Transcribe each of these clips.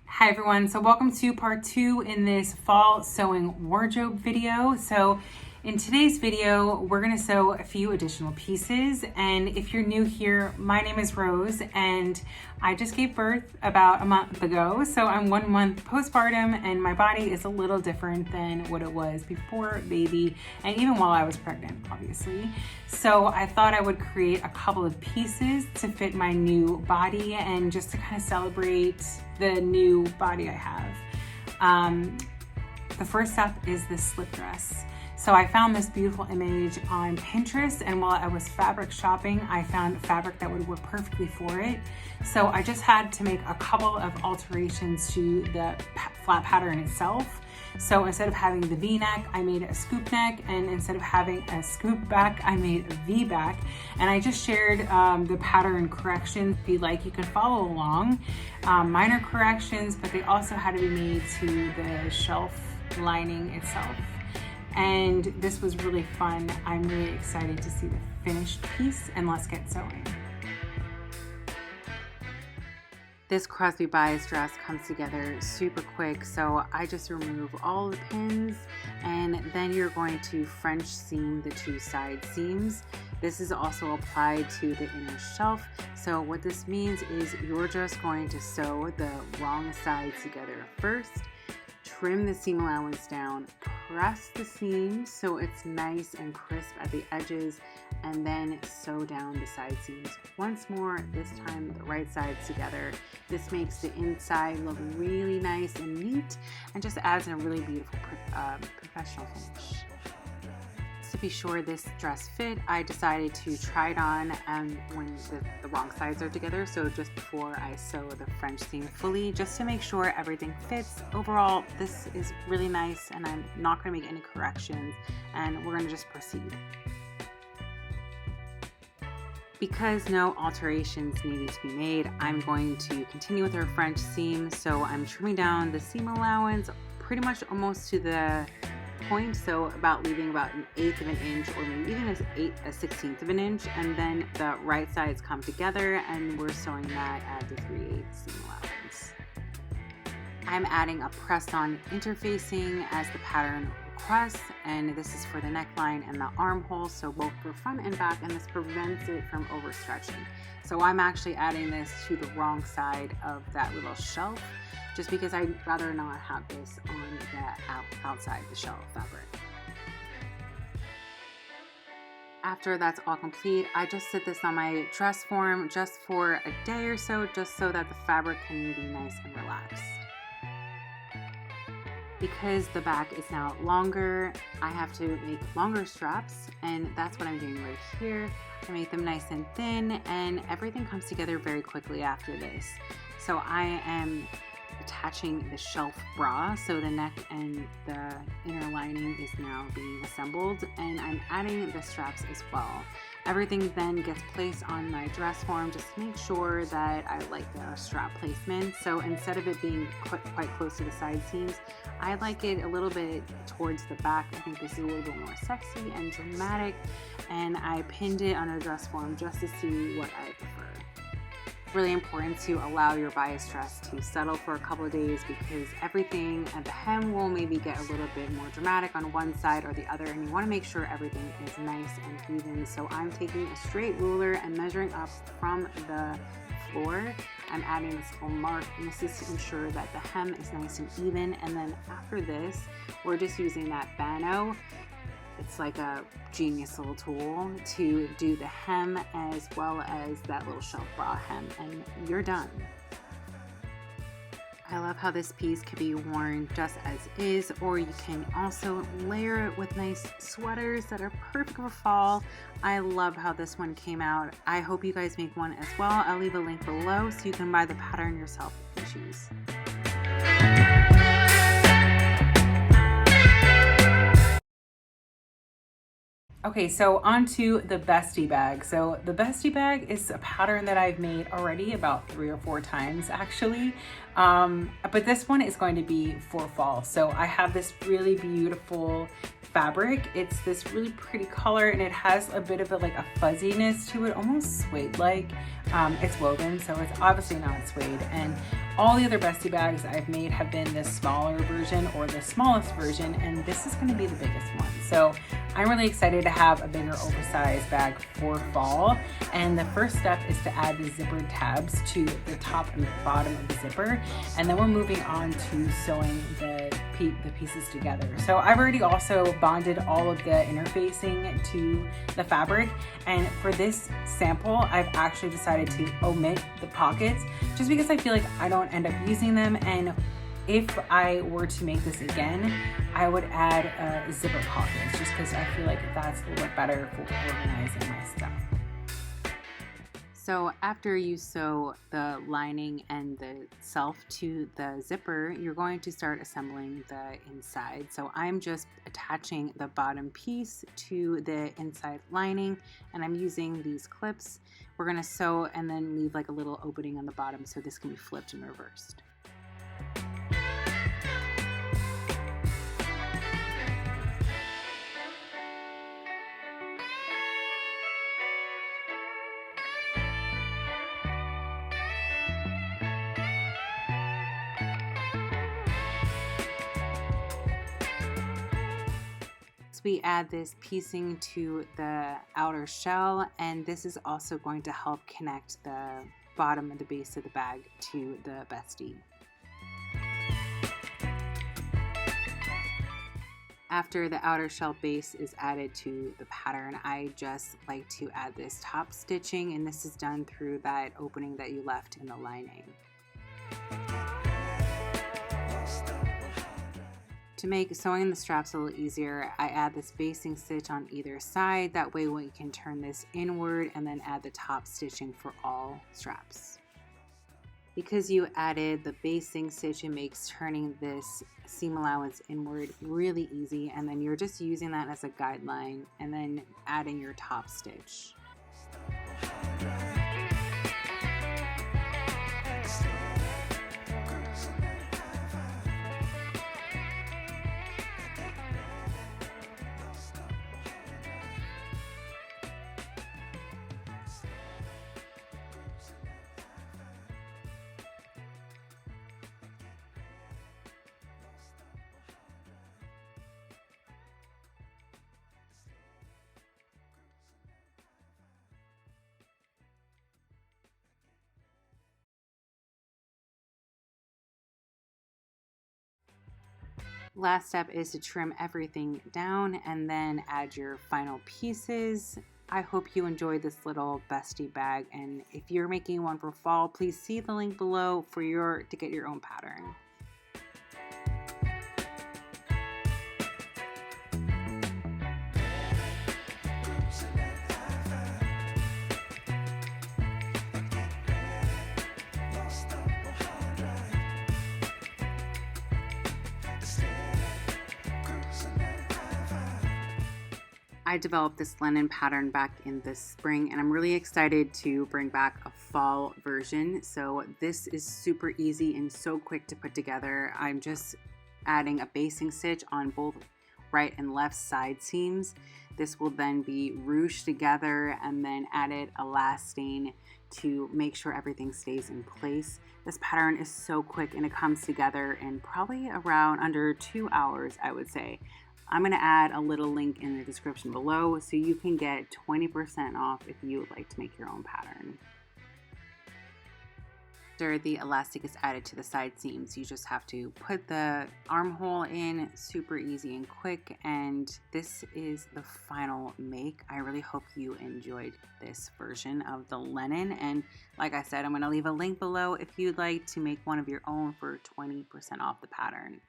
Hi everyone, so welcome to part 2 in this fall sewing wardrobe video. So in today's video, we're gonna sew a few additional pieces. And if you're new here, my name is Rose and I just gave birth about a month ago. So I'm 1 month postpartum and my body is a little different than what it was before baby and even while I was pregnant, obviously. So I thought I would create a couple of pieces to fit my new body and just to kind of celebrate the new body I have. The first step is this slip dress. So I found this beautiful image on Pinterest, and while I was fabric shopping, I found fabric that would work perfectly for it. So I just had to make a couple of alterations to the flat pattern itself. So instead of having the V-neck, I made a scoop neck, and instead of having a scoop back, I made a V-back. And I just shared the pattern corrections. If you like, you can follow along. Minor corrections, but they also had to be made to the shelf lining itself. And this was really fun. I'm really excited to see the finished piece, and let's get sewing. This Crosby bias dress comes together super quick, so I just remove all the pins, and then you're going to French seam the 2 side seams. This is also applied to the inner shelf. So what this means is you're just going to sew the wrong sides together first, trim the seam allowance down, press the seam so it's nice and crisp at the edges, and then sew down the side seams once more, this time the right sides together. This makes the inside look really nice and neat and just adds a really beautiful professional finish. To be sure this dress fit, I decided to try it on when the wrong sides are together, so just before I sew the French seam fully, just to make sure everything fits. Overall, this is really nice and I'm not going to make any corrections, and we're going to just proceed. Because no alterations needed to be made, I'm going to continue with our French seam. So I'm trimming down the seam allowance pretty much almost to the point, so leaving about 1/8 of an inch, or maybe even a 1/16 of an inch, and then the right sides come together and we're sewing that at the 3/8 seam allowance. I'm adding a press-on interfacing as the pattern requests, and this is for the neckline and the armhole, so both for front and back, and this prevents it from overstretching. So I'm actually adding this to the wrong side of that little shelf, just because I'd rather not have this on the outside the shelf fabric. After that's all complete, I just sit this on my dress form just for a day or so, just so that the fabric can be nice and relaxed. Because the back is now longer, I have to make longer straps, and that's what I'm doing right here. I make them nice and thin, and everything comes together very quickly after this. So I am attaching the shelf bra, so the neck and the inner lining is now being assembled, and I'm adding the straps as well. Everything then gets placed on my dress form just to make sure that I like the strap placement. So instead of it being quite close to the side seams, I like it a little bit towards the back. I think this is a little bit more sexy and dramatic, and I pinned it on a dress form just to see what I prefer. Really important to allow your bias dress to settle for a couple of days, because everything at the hem will maybe get a little bit more dramatic on one side or the other, and you want to make sure everything is nice and even. So I'm taking a straight ruler and measuring up from the floor. I'm adding this little mark, and this is to ensure that the hem is nice and even. And then after this, we're just using that Ban-Rol. It's like a genius little tool to do the hem as well as that little shelf bra hem, and you're done. I love how this piece can be worn just as is, or you can also layer it with nice sweaters that are perfect for fall. I love how this one came out. I hope you guys make one as well. I'll leave a link below so you can buy the pattern yourself if you choose. Okay, so onto the Besti bag. So the Besti bag is a pattern that I've made already about 3 or 4 times actually. But this one is going to be for fall. So I have this really beautiful fabric. It's this really pretty color and it has a bit of like a fuzziness to it, almost suede-like. It's woven, so it's obviously not suede. And all the other Besti bags I've made have been the smaller version or the smallest version, and this is going to be the biggest one. So I'm really excited to have a bigger oversized bag for fall. And the first step is to add the zippered tabs to the top and the bottom of the zipper. And then we're moving on to sewing the pieces together. So I've already also bonded all of the interfacing to the fabric. And for this sample, I've actually decided to omit the pockets just because I feel like I don't end up using them. And if I were to make this again, I would add zipper pockets just because I feel like that's a little bit better for organizing my stuff. So after you sew the lining and the self to the zipper, you're going to start assembling the inside. So I'm just attaching the bottom piece to the inside lining, and I'm using these clips. We're gonna sew and then leave like a little opening on the bottom so this can be flipped and reversed. We add this piecing to the outer shell, and this is also going to help connect the bottom and the base of the bag to the Bestie. After the outer shell base is added to the pattern, I just like to add this top stitching, and this is done through that opening that you left in the lining. To make sewing the straps a little easier, I add this basting stitch on either side. That way we can turn this inward and then add the top stitching for all straps. Because you added the basting stitch, it makes turning this seam allowance inward really easy, and then you're just using that as a guideline and then adding your top stitch. Last step is to trim everything down and then add your final pieces. I hope you enjoyed this little Besti bag, and if you're making one for fall, please see the link below to get your own pattern. I developed this linen pattern back in the spring, and I'm really excited to bring back a fall version. So this is super easy and so quick to put together. I'm just adding a basting stitch on both right and left side seams. This will then be ruched together and then added elastane to make sure everything stays in place. This pattern is so quick and it comes together in probably around under 2 hours, I would say. I'm going to add a little link in the description below so you can get 20% off if you would like to make your own pattern. After the elastic is added to the side seams, you just have to put the armhole in, super easy and quick, and this is the final make. I really hope you enjoyed this version of the linen, and like I said, I'm going to leave a link below if you'd like to make one of your own for 20% off the pattern.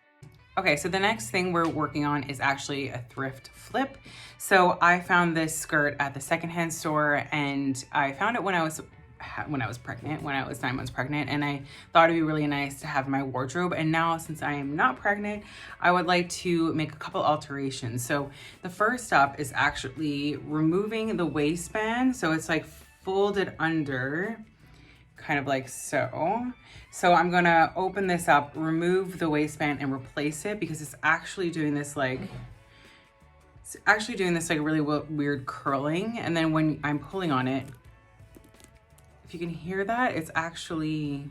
Okay, so the next thing we're working on is actually a thrift flip. So I found this skirt at the secondhand store, and I found it when I was when I was 9 months pregnant, and I thought it'd be really nice to have in my wardrobe. And now, since I am not pregnant, I would like to make a couple alterations. So the first step is actually removing the waistband, so it's like folded under, kind of like so. So I'm gonna open this up, remove the waistband, and replace it, because it's actually doing this like really weird curling. And then when I'm pulling on it, if you can hear that, it's actually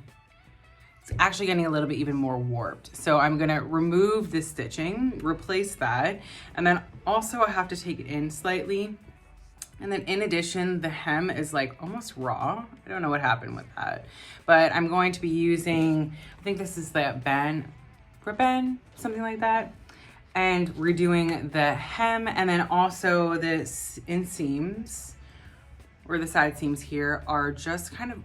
getting a little bit even more warped. So I'm gonna remove this stitching, replace that, and then also I have to take it in slightly. And then in addition, the hem is like almost raw. I don't know what happened with that, but I'm going to be using, I think this is the Ban-Rol, something like that, and redoing the hem. And then also the inseams, or the side seams here, are just kind of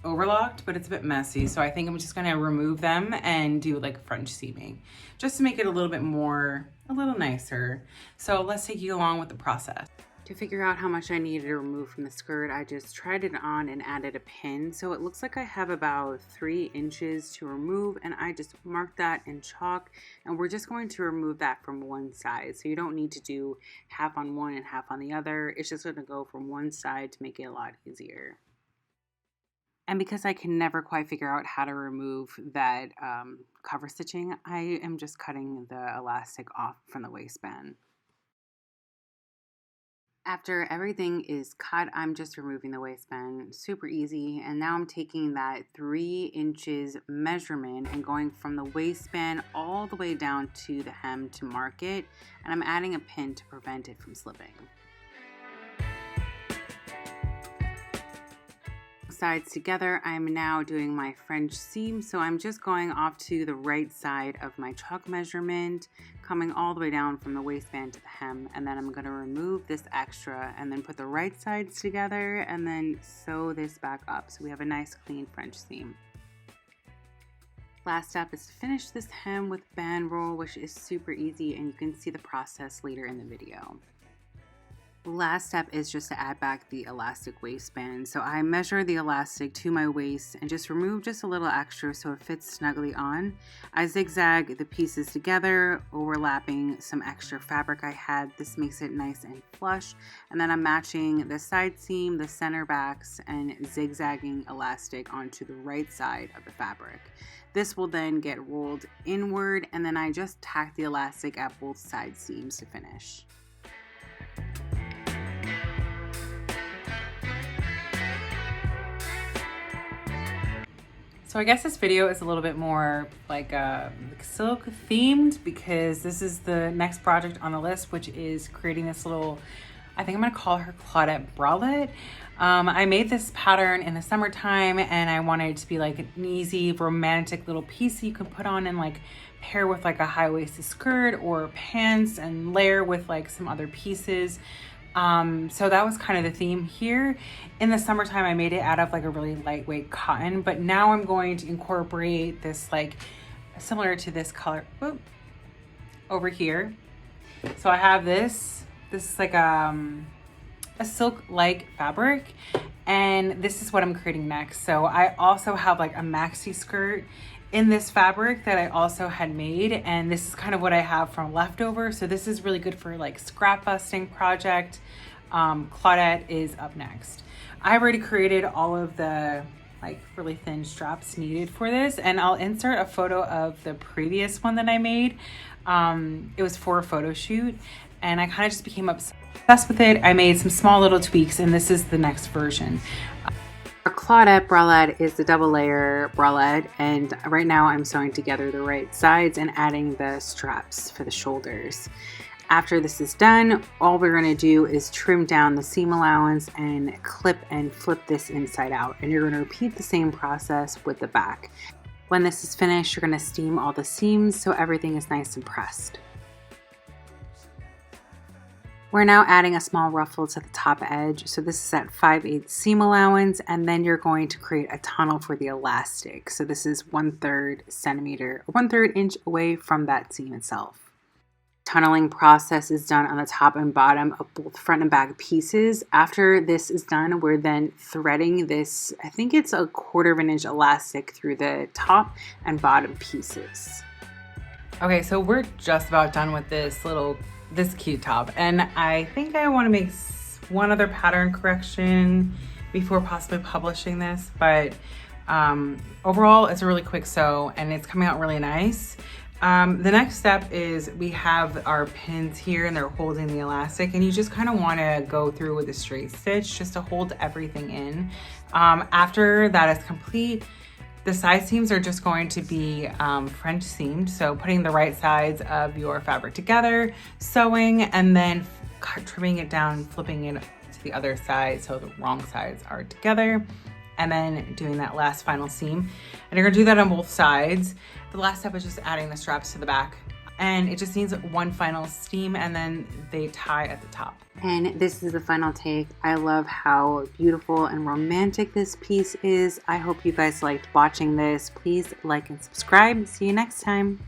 overlocked, but it's a bit messy. So I think I'm just gonna remove them and do like French seaming, just to make it a little nicer. So let's take you along with the process. To figure out how much I needed to remove from the skirt, I just tried it on and added a pin. So it looks like I have about 3 inches to remove, and I just marked that in chalk, and we're just going to remove that from one side. So you don't need to do half on one and half on the other. It's just going to go from one side to make it a lot easier. And because I can never quite figure out how to remove that cover stitching, I am just cutting the elastic off from the waistband. After everything is cut, I'm just removing the waistband, super easy. And now I'm taking that 3 inches measurement and going from the waistband all the way down to the hem to mark it. And I'm adding a pin to prevent it from slipping. Sides together, I'm now doing my French seam. So I'm just going off to the right side of my chalk measurement, coming all the way down from the waistband to the hem, and then I'm going to remove this extra and then put the right sides together and then sew this back up so we have a nice clean French seam. Last step is to finish this hem with Ban-Rol, which is super easy, and you can see the process later in the video. Last step is just to add back the elastic waistband. So I measure the elastic to my waist and just remove just a little extra so it fits snugly on. I zigzag the pieces together, overlapping some extra fabric I had. This makes it nice and flush. And then I'm matching the side seam, the center backs, and zigzagging elastic onto the right side of the fabric. This will then get rolled inward, and then I just tack the elastic at both side seams to finish. So I guess this video is a little bit more like silk themed, because this is the next project on the list, which is creating this little, I think I'm gonna call her Claudette bralette. I made this pattern in the summertime, and I wanted it to be like an easy romantic little piece that you can put on and like pair with like a high-waisted skirt or pants and layer with like some other pieces. So that was kind of the theme here. In the summertime, I made it out of like a really lightweight cotton, but now I'm going to incorporate this like similar to this color over here. So I have this is like a silk-like fabric, and this is what I'm creating next. So I also have like a maxi skirt in this fabric that I also had made, and this is kind of what I have from leftover. So this is really good for like scrap busting project. Claudette is up next. I already created all of the like really thin straps needed for this, and I'll insert a photo of the previous one that I made. It was for a photo shoot, and I kind of just became obsessed with it. I made some small little tweaks, and this is the next version. Our Claudette bralette is the double layer bralette, and right now I'm sewing together the right sides and adding the straps for the shoulders. After this is done, all we're going to do is trim down the seam allowance and clip and flip this inside out, and you're going to repeat the same process with the back. When this is finished, you're going to steam all the seams so everything is nice and pressed. We're now adding a small ruffle to the top edge. So this is at 5/8 seam allowance, and then you're going to create a tunnel for the elastic. So this is 1/3 centimeter, 1/3 inch away from that seam itself. tunneling process is done on the top and bottom of both front and back pieces. After this is done, we're then threading this, I think it's a 1/4 of an inch elastic through the top and bottom pieces. Okay, so we're just about done with this cute top, and I think I want to make one other pattern correction before possibly publishing this, but overall it's a really quick sew and it's coming out really nice. The next step is we have our pins here and they're holding the elastic, and you just kind of want to go through with a straight stitch just to hold everything in. After that is complete, the side seams are just going to be French seamed, so putting the right sides of your fabric together, sewing, and then trimming it down, flipping it to the other side so the wrong sides are together, and then doing that last final seam. And you're gonna do that on both sides. The last step is just adding the straps to the back, and it just needs one final seam and then they tie at the top. And this is the final take. I love how beautiful and romantic this piece is. I hope you guys liked watching this. Please like and subscribe. See you next time.